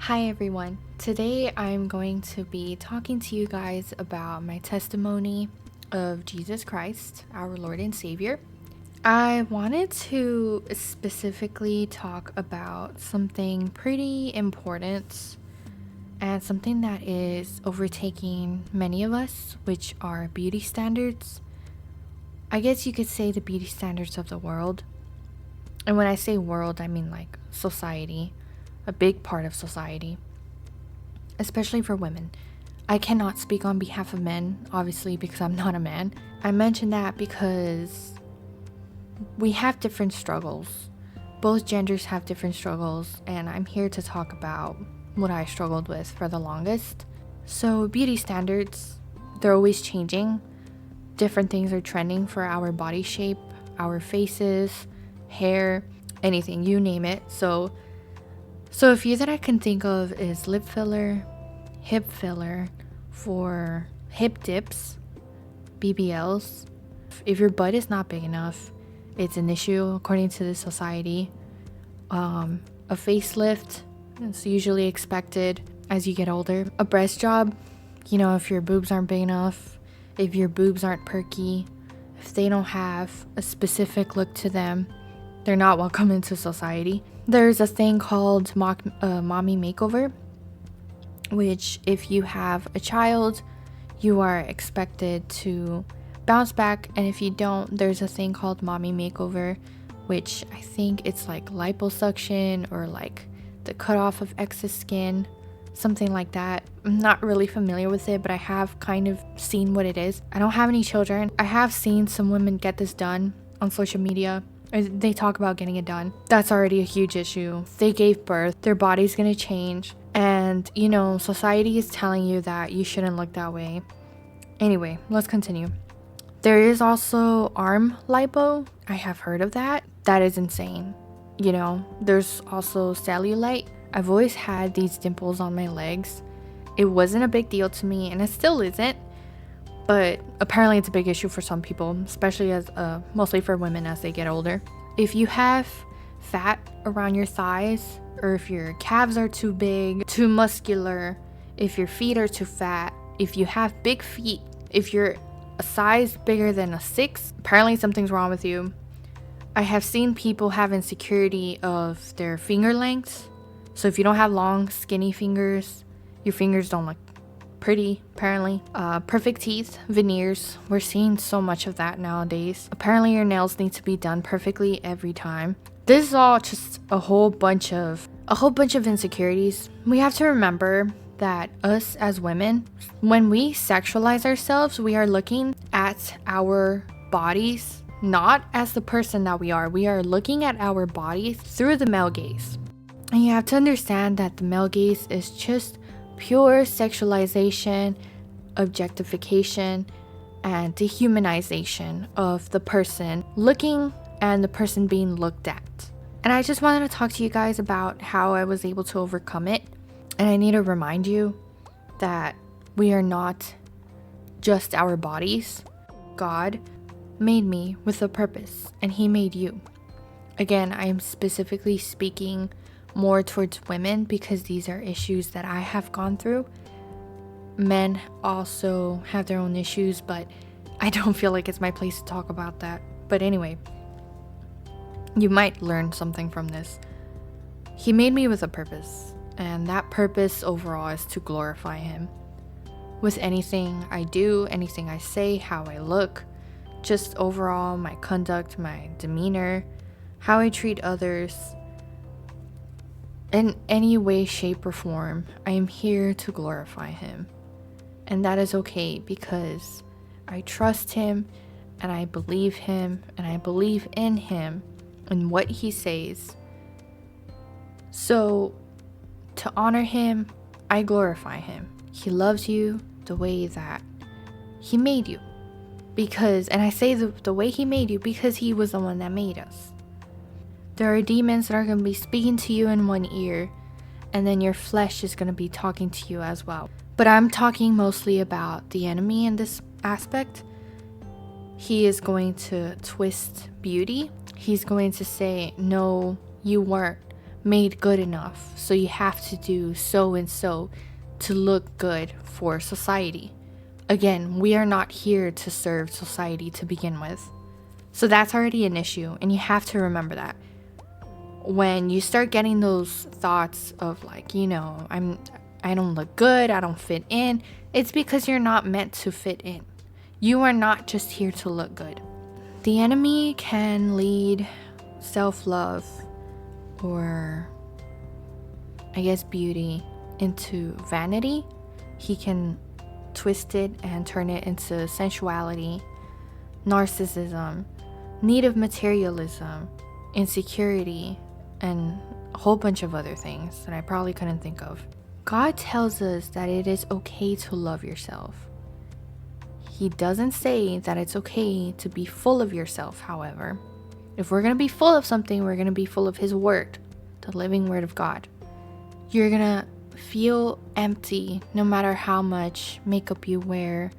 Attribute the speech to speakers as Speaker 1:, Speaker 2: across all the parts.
Speaker 1: Hi everyone. Today I'm going to be talking to you guys about my testimony of Jesus Christ, our Lord and Savior. I wanted to specifically talk about something pretty important and something that is overtaking many of us, which are beauty standards. I guess you could say the beauty standards of the world. And when I say world, I mean like society, a big part of society, especially for women. I cannot speak on behalf of men, obviously, because I'm not a man. I mention that because we have different struggles. Both genders have different struggles, and I'm here to talk about what I struggled with for the longest. So, beauty standards, they're always changing. Different things are trending for our body shape, our faces, hair, anything, you name it. So a few that I can think of is lip filler, hip filler for hip dips, BBLs. If your butt is not big enough, it's an issue according to the society. A facelift is usually expected as you get older. A breast job, if your boobs aren't big enough, if your boobs aren't perky, if they don't have a specific look to them, they're not welcome into society. There's a thing called mommy makeover, which if you have a child, you are expected to bounce back. And if you don't, there's a thing called mommy makeover, which I think it's like liposuction or like the cutoff of excess skin, something like that. I'm not really familiar with it, but I have kind of seen what it is. I don't have any children. I have seen some women get this done on social media. They talk about getting it done. That's already a huge issue. They gave birth, their body's gonna change, and society is telling you that you shouldn't look that way. Anyway, let's continue. There is also arm lipo. I have heard of that. That is insane. There's also cellulite. I've always had these dimples on my legs. It wasn't a big deal to me, and it still isn't. But apparently it's a big issue for some people, especially as mostly for women as they get older. If you have fat around your thighs, or if your calves are too big, too muscular, if your feet are too fat, if you have big feet, if you're a size bigger than a 6, apparently something's wrong with you. I have seen people have insecurity of their finger lengths. So if you don't have long, skinny fingers, your fingers don't look pretty, apparently. Perfect teeth, veneers, we're seeing so much of that nowadays. Apparently your nails need to be done perfectly every time. This is all just a whole bunch of insecurities. We have to remember that us as women, when we sexualize ourselves, we are looking at our bodies not as the person that we are. We are looking at our bodies through the male gaze. And you have to understand that the male gaze is just pure sexualization, objectification, and dehumanization of the person looking and the person being looked at. And I just wanted to talk to you guys about how I was able to overcome it. And I need to remind you that we are not just our bodies. God made me with a purpose, and He made you. Again, I am specifically speaking more towards women because these are issues that I have gone through. Men also have their own issues, but I don't feel like it's my place to talk about that. But anyway, you might learn something from this. He made me with a purpose, and that purpose overall is to glorify Him. With anything I do, anything I say, how I look, just overall my conduct, my demeanor, how I treat others, in any way, shape, or form, I am here to glorify Him. And that is okay because I trust Him and I believe Him and I believe in Him and what He says. So, to honor Him, I glorify Him. He loves you the way that He made you. And I say the way He made you because He was the one that made us. There are demons that are going to be speaking to you in one ear, and then your flesh is going to be talking to you as well. But I'm talking mostly about the enemy in this aspect. He is going to twist beauty. He's going to say, no, you weren't made good enough, so you have to do so and so to look good for society. Again, we are not here to serve society to begin with. So that's already an issue, and you have to remember that. When you start getting those thoughts of like, I don't look good, I don't fit in, it's because you're not meant to fit in. You are not just here to look good. The enemy can lead self-love, or I guess beauty, into vanity. He can twist it and turn it into sensuality, narcissism, need of materialism, insecurity, and a whole bunch of other things that I probably couldn't think of. God tells us that it is okay to love yourself. He doesn't say that it's okay to be full of yourself, however. If we're going to be full of something, we're going to be full of His Word, the living Word of God. You're going to feel empty no matter how much makeup you wear,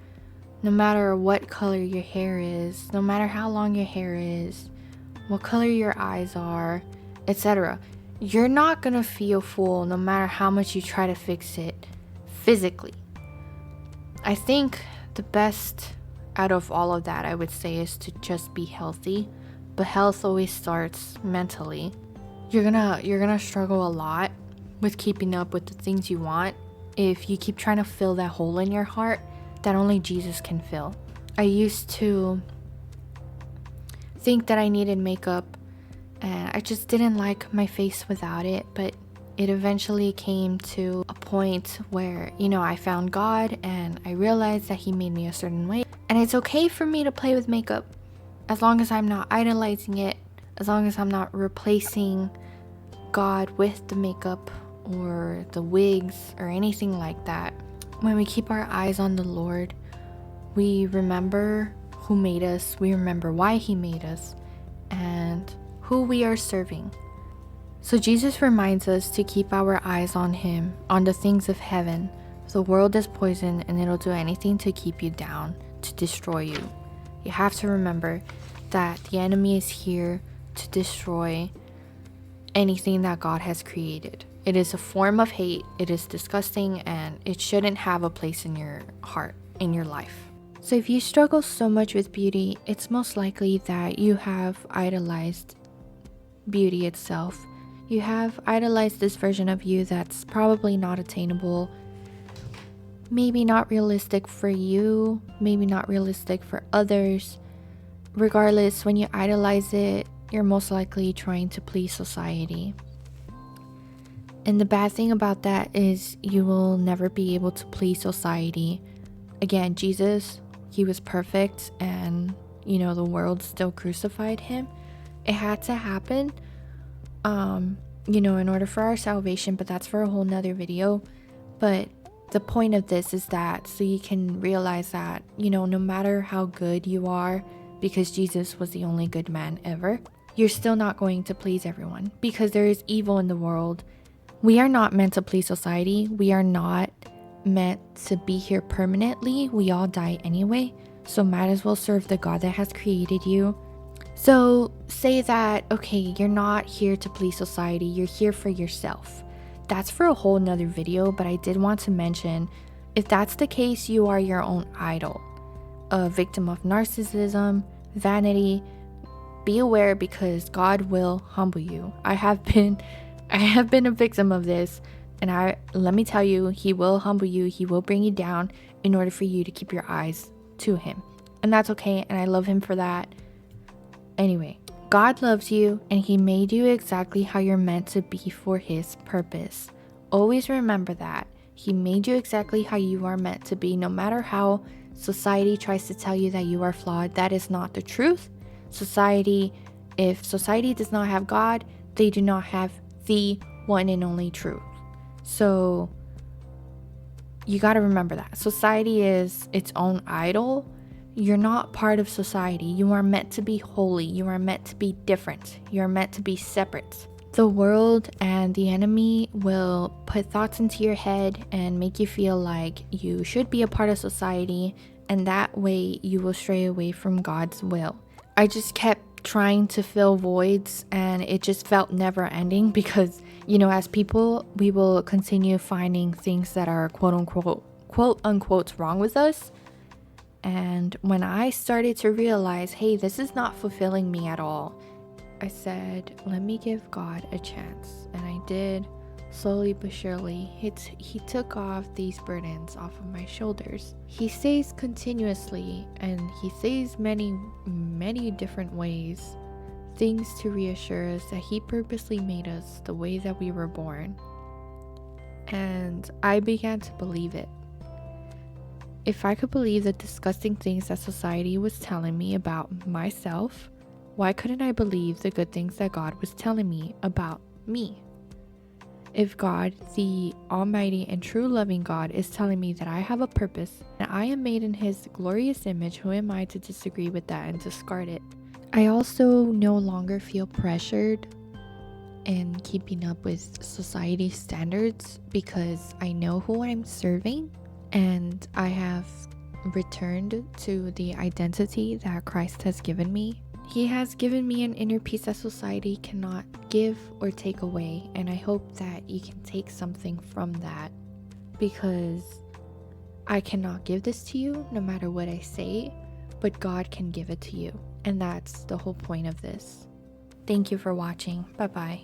Speaker 1: no matter what color your hair is, no matter how long your hair is, what color your eyes are, etc. You're not going to feel full no matter how much you try to fix it physically. I think the best out of all of that, I would say, is to just be healthy. But health always starts mentally. You're gonna struggle a lot with keeping up with the things you want if you keep trying to fill that hole in your heart that only Jesus can fill. I used to think that I needed makeup, and I just didn't like my face without it, but it eventually came to a point where, I found God and I realized that He made me a certain way. And it's okay for me to play with makeup as long as I'm not idolizing it, as long as I'm not replacing God with the makeup or the wigs or anything like that. When we keep our eyes on the Lord, we remember who made us, we remember why He made us, and who we are serving. So Jesus reminds us to keep our eyes on Him, on the things of heaven. The world is poison, and it'll do anything to keep you down, to destroy you. You have to remember that the enemy is here to destroy anything that God has created. It is a form of hate, it is disgusting, and it shouldn't have a place in your heart, in your life. So if you struggle so much with beauty, it's most likely that you have idolized beauty itself. You have idolized this version of you that's probably not attainable, maybe not realistic for you, maybe not realistic for others. Regardless, when you idolize it, you're most likely trying to please society. And the bad thing about that is you will never be able to please society. Again, Jesus, He was perfect, and the world still crucified Him. It had to happen in order for our salvation, but that's for a whole nother video. But the point of this is that so you can realize that no matter how good you are, because Jesus was the only good man ever, you're still not going to please everyone, because there is evil in the world. We are not meant to please society. We are not meant to be here permanently. We all die anyway, so might as well serve the God that has created you. So say that, okay, you're not here to please society, you're here for yourself. That's for a whole nother video, but I did want to mention, if that's the case, you are your own idol, a victim of narcissism, vanity. Be aware, because God will humble you. I have been a victim of this, and let me tell you, He will humble you, He will bring you down in order for you to keep your eyes to Him. And that's okay, and I love Him for that. Anyway, God loves you, and He made you exactly how you're meant to be for His purpose. Always remember that. He made you exactly how you are meant to be, no matter how society tries to tell you that you are flawed. That is not the truth. If society does not have God, they do not have the one and only truth. So you got to remember that. Society is its own idol. You're not part of society. You are meant to be holy. You are meant to be different. You are meant to be separate. The world and the enemy will put thoughts into your head and make you feel like you should be a part of society, and that way you will stray away from God's will. I just kept trying to fill voids, and it just felt never ending, because You know, as people, we will continue finding things that are quote unquote wrong with us. And when I started to realize, hey, this is not fulfilling me at all, I said, let me give God a chance. And I did. Slowly but surely, he took off these burdens off of my shoulders. He says continuously, and he says many different ways, things to reassure us that he purposely made us the way that we were born. And I began to believe it. If I could believe the disgusting things that society was telling me about myself, why couldn't I believe the good things that God was telling me about me? If God, the almighty and true loving God, is telling me that I have a purpose and I am made in his glorious image, who am I to disagree with that and discard it? I also no longer feel pressured in keeping up with society's standards because I know who I'm serving, and I have returned to the identity that Christ has given me. He has given me an inner peace that society cannot give or take away, and I hope that you can take something from that, because I cannot give this to you no matter what I say, but God can give it to you, and that's the whole point of this. Thank you for watching. Bye bye.